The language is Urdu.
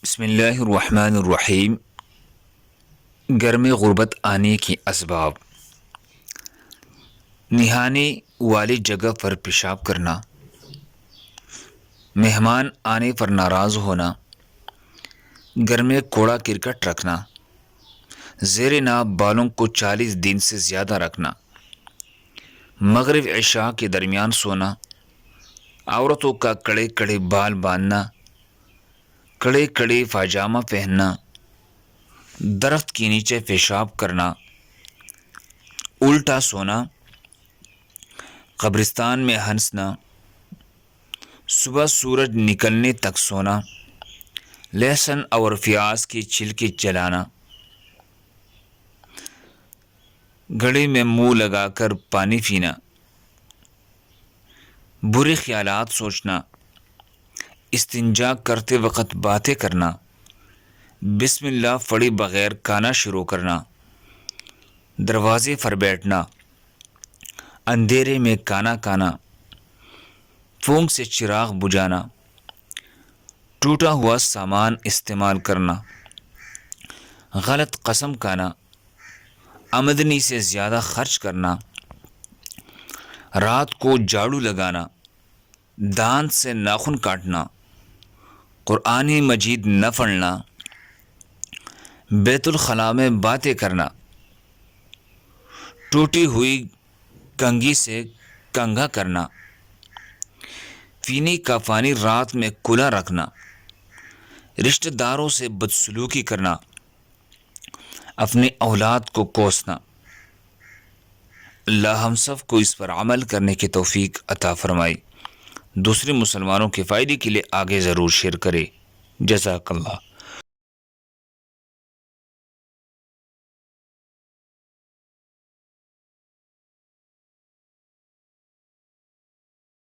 بسم اللہ الرحمن الرحیم۔ گھر میں غربت آنے کی اسباب: نہانے والی جگہ پر پیشاب کرنا، مہمان آنے پر ناراض ہونا، گھر میں کوڑا کرکٹ رکھنا، زیر ناف بالوں کو 40 دن سے زیادہ رکھنا، مغرب عشاء کے درمیان سونا، عورتوں کا کڑے کڑے بال باندھنا، کڑے کڑے پاجامہ پہننا، درخت کے نیچے پیشاب کرنا، الٹا سونا، قبرستان میں ہنسنا، صبح سورج نکلنے تک سونا، لہسن اور پیاز کی چھلکے جلانا، گھڑے میں منہ لگا کر پانی پینا، برے خیالات سوچنا، استنجا کرتے وقت باتیں کرنا، بسم اللہ پڑھے بغیر کھانا شروع کرنا، دروازے پر بیٹھنا، اندھیرے میں کھانا کھانا، پھونک سے چراغ بجھانا، ٹوٹا ہوا سامان استعمال کرنا، غلط قسم کھانا، آمدنی سے زیادہ خرچ کرنا، رات کو جھاڑو لگانا، دانت سے ناخن کاٹنا، قرآن مجید نہ پڑھنا، بیت الخلاء میں باتیں کرنا، ٹوٹی ہوئی کنگھی سے کنگھا کرنا، پینے کا پانی رات میں کھلا رکھنا، رشتہ داروں سے بدسلوکی کرنا، اپنے اولاد کو کوسنا۔ اللہ ہم سب کو اس پر عمل کرنے کی توفیق عطا فرمائے۔ دوسرے مسلمانوں کے فائدے کے لیے آگے ضرور شیئر کرے۔ جزاک اللہ۔